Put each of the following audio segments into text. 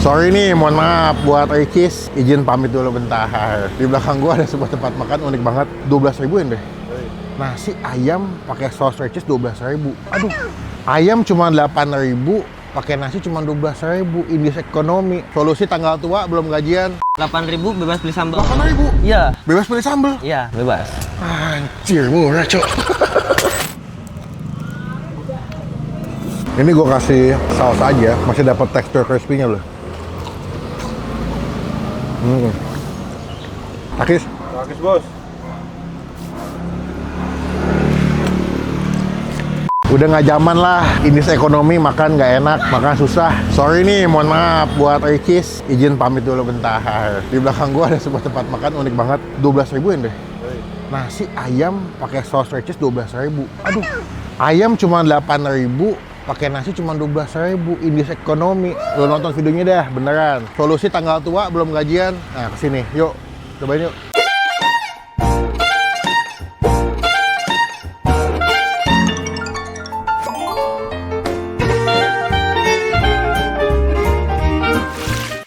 Sorry nih, mohon maaf buat Ricis, izin pamit dulu bentar. Di belakang gua ada sebuah tempat makan unik banget, 12.000-an deh. Nasi ayam pakai saus Ricis 12.000. Aduh, ayam cuma 8.000, pakai nasi cuma 12.000. Indeks ekonomi. Solusi tanggal tua belum gajian. 8.000 bebas beli sambal. 8.000? Iya. Bebas beli sambal? Iya, bebas. Anjir, murah, Cok. Ini gue kasih saus aja, masih dapat tekstur crispy-nya loh. Akis? Akis, Bos. Udah nggak zaman lah, indeks ekonomi makan nggak enak, makan susah. Sorry nih, mohon maaf buat Ricis, izin pamit dulu bentar. Di belakang gua ada sebuah tempat makan unik banget, 12.000-an deh. Nasi ayam pakai saus Ricis 12.000. Aduh, ayam cuma 8.000, pakai nasi cuma 12.000. Indeks ekonomi. Lo nonton videonya dah, beneran. Solusi tanggal tua belum gajian. Nah, kesini, yuk, cobain yuk.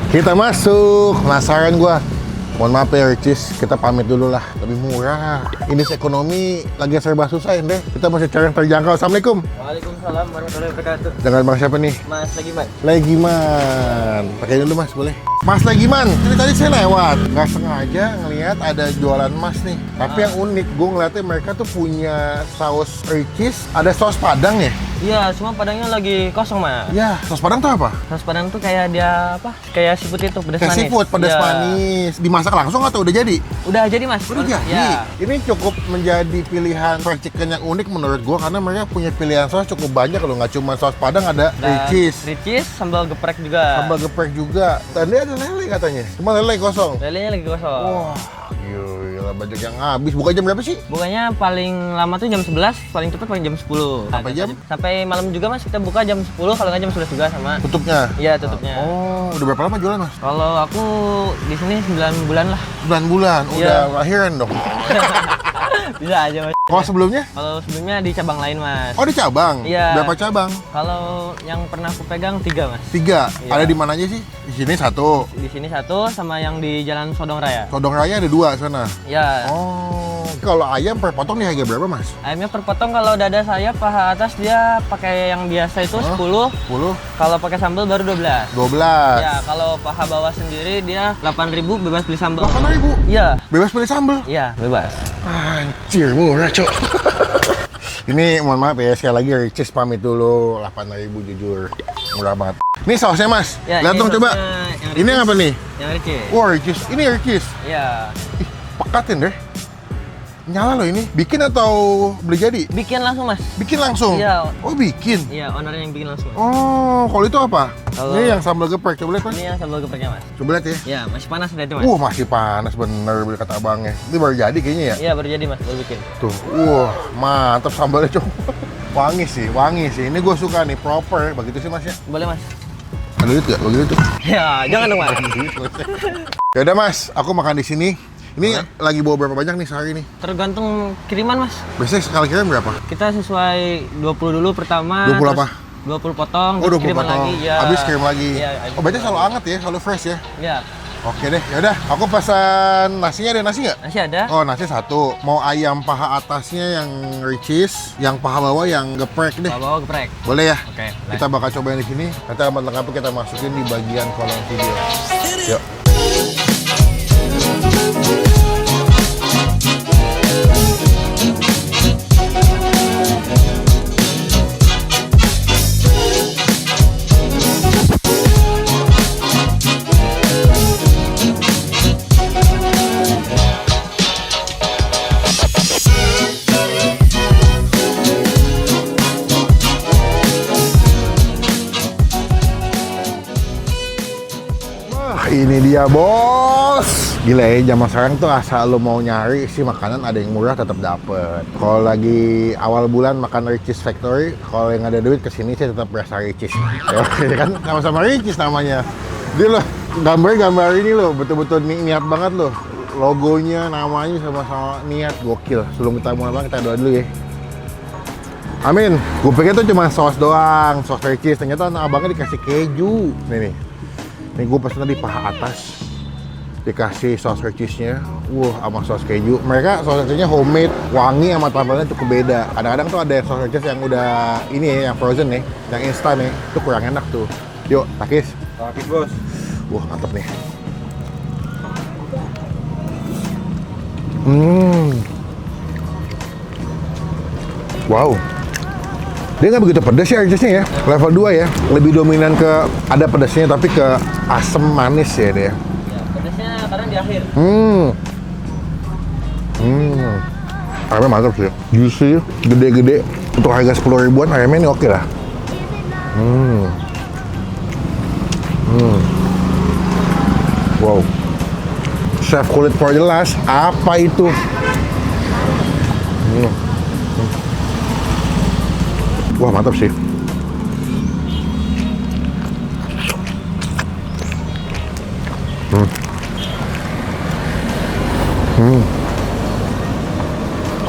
Kita masuk, penasaran gua. Mohon maaf ya Ricis, kita pamit dulu lah. Lebih murah. Indeks ekonomi lagi serba susah ya deh. Kita masih cari yang terjangkau. Assalamualaikum. Waalaikumsalam warahmatullahi wabarakatuh. Jangan bang siapa nih? Mas Legiman. Legiman. Pakai dulu mas, boleh? Mas Legiman, tadi saya lewat. Nggak sengaja ngelihat ada jualan mas nih. Tapi yang unik, gue ngeliatnya mereka tuh punya saus Ricis. Ada saus Padang ya? Iya, cuma padangnya lagi kosong, Mas. Ya, saus Padang tuh apa? Saus padang tuh kayak dia apa? Kayak seafood itu, pedas Kayak manis. seafood, pedas Iya. manis. Dimasak langsung atau udah jadi? Udah jadi, Mas. Udah jadi. Iya. Ini cukup menjadi pilihan fried chicken yang unik menurut gua karena mereka punya pilihan saus cukup banyak loh. Nggak cuma saus Padang, ada Ricis, Ricis, sambal geprek juga. sambal geprek juga. Tadi ada lele katanya. Cuma lele kosong. Lelenya lagi kosong. Wah, gila banyak yang habis. Buka jam berapa sih? Bukanya paling lama tuh jam 11, paling cepat paling jam 10. Sampai jam? Sampai malam juga, Mas. Kita buka jam 10, kalau nggak jam 11 juga sama. Tutupnya? Iya, tutupnya. Oh, udah berapa lama jualan mas? Kalau aku di sini 9 bulan lah. 9 bulan, Iya. udah lahiran dong. Bisa aja, Mas. Kalau sebelumnya? Kalau sebelumnya di cabang lain, Mas. Oh di cabang? Iya. Berapa cabang? Kalau yang pernah aku pegang 3, Mas. 3? Iya. Ada di mana aja sih? Di sini 1. Di sini 1 sama yang di Jalan Sodong Raya. Sodong Raya ada 2 sana. Ya. Oh, kalau ayam per potong nih harga berapa mas? Ayamnya per potong kalau dada saya paha atas dia pakai yang biasa itu 10. 10? Kalau pakai sambal baru 12. 12? Ya, kalau paha bawah sendiri dia 8.000 bebas beli sambal. 8.000? Iya. Bebas beli sambal? Iya, bebas. Anjir, murah cok. Ini mohon maaf ya, sekali lagi Ricis pamit dulu. 8.000 jujur, murah banget. Ini sausnya mas, Ya, lihat ini dong coba. sausnya Ini yang apa nih? Yang Ricis. Wah Ricis, ini Ricis. Iya. Ih, pekatin deh. Nyala loh ini. Bikin atau beli jadi? Bikin langsung, Mas. Bikin langsung? Iya. Oh bikin? Iya, ownernya yang bikin langsung. Oh, kalau itu apa? Kalau- Ini yang sambal geprek, coba lihat mas. Ini yang sambal gepreknya, Mas. Coba lihat ya. Iya, masih panas udah itu, Mas. Masih panas bener, bener kata abangnya. Ini baru jadi kayaknya ya? Iya, baru jadi, Mas, baru bikin. Tuh, mantap sambalnya cok. Wangi sih. Ini gue suka nih, proper. Begitu sih mas ya? Boleh, Mas. Ada duit gak? Begitu tuh. Ya, jangan dong, Mas. Ya udah mas, aku makan di sini. Ini lagi bawa berapa banyak nih sehari nih? Tergantung kiriman, Mas. Biasanya sekali kirim berapa? Kita sesuai 20 dulu pertama. 20 terus apa? 20 potong, Oh, terus 20 kiriman potong. lagi. Ya. Habis kirim lagi. Iya, Oh, berarti selalu hangat ya, selalu fresh ya? Iya. Oke deh, yaudah. Aku pesan nasinya, ada nasi nggak? Nasi ada. Oh, nasi 1. Mau ayam paha atasnya yang Ricis, yang paha bawah yang geprek deh. Bawa geprek. Boleh ya? Oke. Kita bakal cobain di sini. Nanti amat lengkapnya kita masukin di bagian kolom video. Yuk. Ini dia bos. Gila ya, zaman sekarang tuh asal lo mau nyari sih makanan ada yang murah tetap dapet. Kalau lagi awal bulan makan Ricis Factory, kalau yang ada duit kesini sih tetap berasa Ricis. Ya kan sama-sama Ricis namanya. Dia loh gambar ini loh betul-betul niat banget loh. Logonya, namanya sama-sama niat, gokil. Sebelum kita mulai kita doa dulu ya. Amin. Gue pikir tuh cuma saus doang, saus Ricis. Ternyata abangnya dikasih keju. Nih. Nih gue pesen tadi paha atas, dikasih saus cheese-nya, sama saus keju. Mereka saus cheese-nya homemade, wangi sama tampilannya cukup beda. Kadang-kadang tuh ada saus cheese yang udah ini ya, yang frozen nih, yang instan nih, itu kurang enak tuh. Yuk, Takis. Takis bos. Mantap nih. Wow. Dia nggak begitu pedas ya cheese-nya ya. Level 2 ya. Lebih dominan ke ada pedasnya tapi ke asam manis ya dia. Ya, pedasnya kadang di akhir. Ayamnya mantap sih. Juicy, gede-gede. Untuk harga 10 ribuan ayamnya ini oke lah. Wow. Chef kulit for the last, apa itu? Wah, mantap sih.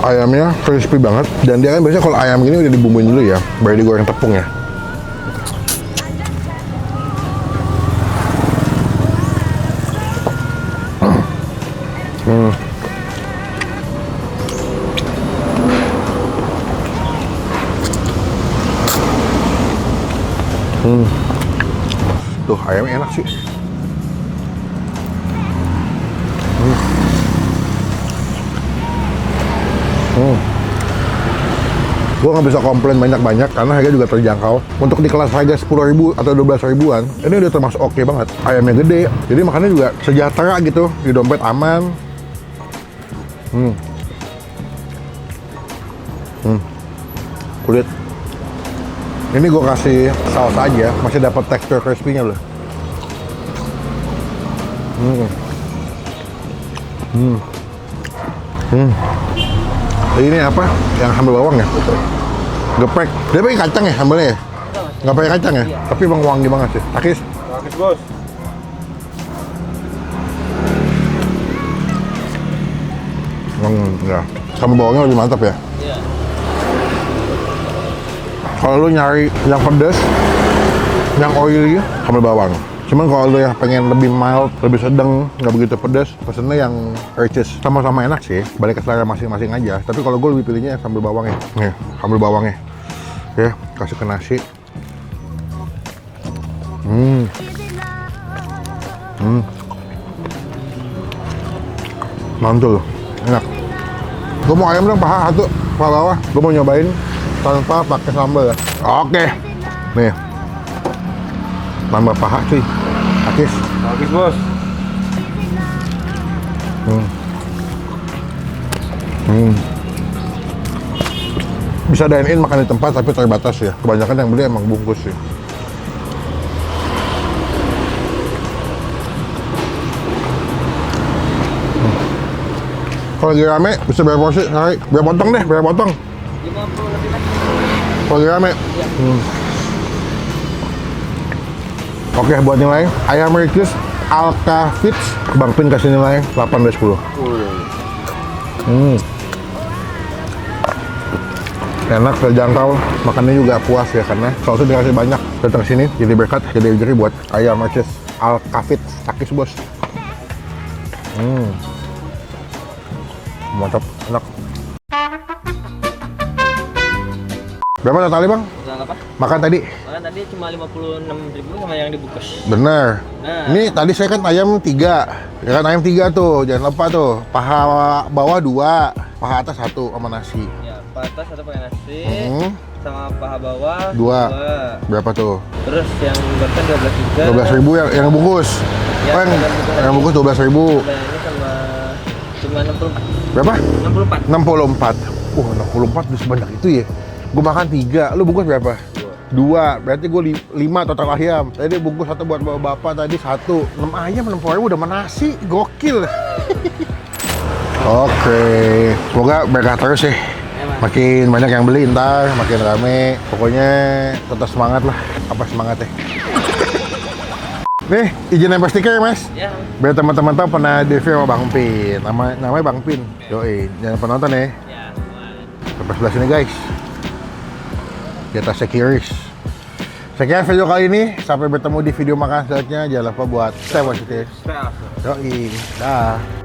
Ayamnya crispy banget, dan dia kan biasanya kalau ayam gini udah dibumbuin dulu ya, baru digoreng tepung ya. Tuh, ayamnya enak sih. Gue nggak bisa komplain banyak-banyak karena harga juga terjangkau. Untuk di kelas harga 10.000 atau 12 ribuan, ini udah termasuk oke banget. Ayamnya gede, jadi makannya juga sejahtera gitu. Di dompet aman. Kulit. Ini gue kasih saus aja, masih dapat tekstur crispy-nya loh. Ini apa? Yang sambal bawang ya? Geprek. Dia pakai kacang ya sambalnya ya? Nggak pakai kacang ya? Tapi emang wangi banget sih. Takis. Takis bos. Ya. Sambal bawangnya lebih mantap ya? Iya. Kalau lu nyari yang pedas, yang oily, sambal bawang. Cuman kalau lu yang pengen lebih mild, lebih sedang, nggak begitu pedas, pesennya yang riches. Sama-sama enak sih, balik ke selera masing-masing aja. Tapi kalau gue lebih pilihnya yang sambal bawangnya. Nih, sambal bawangnya. Ya, kasih ke nasi. Mantul, enak. Gue mau ayam dong, paha satu, paha bawah. Gue mau nyobain tanpa pakai sambal ya. Oke, nih. Tambah paha cuy. Takis. Takis bos. Bisa dine in makan di tempat tapi terbatas ya. Kebanyakan yang beli emang bungkus sih. Kalau lagi rame bisa berapa porsi sehari? Berapa potong deh, berapa potong? 50 lebih kan? Kalau lagi rame. Oke, buat nilai ayam Ricis Alka Fits, Bang Pin kasih nilai 8 dari 10. Enak, terjangkau, makannya juga puas ya karena sausnya dikasih banyak. Datang sini jadi berkat, jadi rezeki buat ayam Ricis Alka Fits. Takis bos. Mantap, enak. Berapa totalnya bang? Soal apa? Makan tadi? Makan tadi cuma 56.000 sama yang dibungkus. Bener. Nah. Ini tadi saya kan ayam 3. Ya kan ayam 3 tuh, jangan lupa tuh. Paha bawah 2, paha atas 1 sama nasi. Ya, paha atas satu pakai nasi, sama paha bawah 2. Berapa tuh? Terus yang barusan 12 juga. 12.000 yang bungkus. Ya, Oh, yang bungkus 12.000. Dan ini sama cuma 64. Berapa? 64. 64. 64 udah sebanyak itu ya. Gue makan 3, lu bungkus berapa? 2, berarti gue 5 total ayam. Tadi bungkus 1 buat bapak tadi 1. 6 ayam 60.000 udah sama nasi, gokil. Oke, semoga berkah terus ya. Makin banyak yang beli ntar, makin rame. Pokoknya tetap semangat lah. Apa semangatnya? Nih, izin nempel stiker ya mas? Ya. Biar teman-teman tahu pernah review sama Bang Pin. Namanya Bang Pin. Yoi, jangan lupa nonton ya. Ya, Sampai sebelah sini guys. Di atas sekiris. Sekian video kali ini. Sampai bertemu di video makan selanjutnya. Jangan lupa buat stay positif. Stay awesome. Yoi. Dah.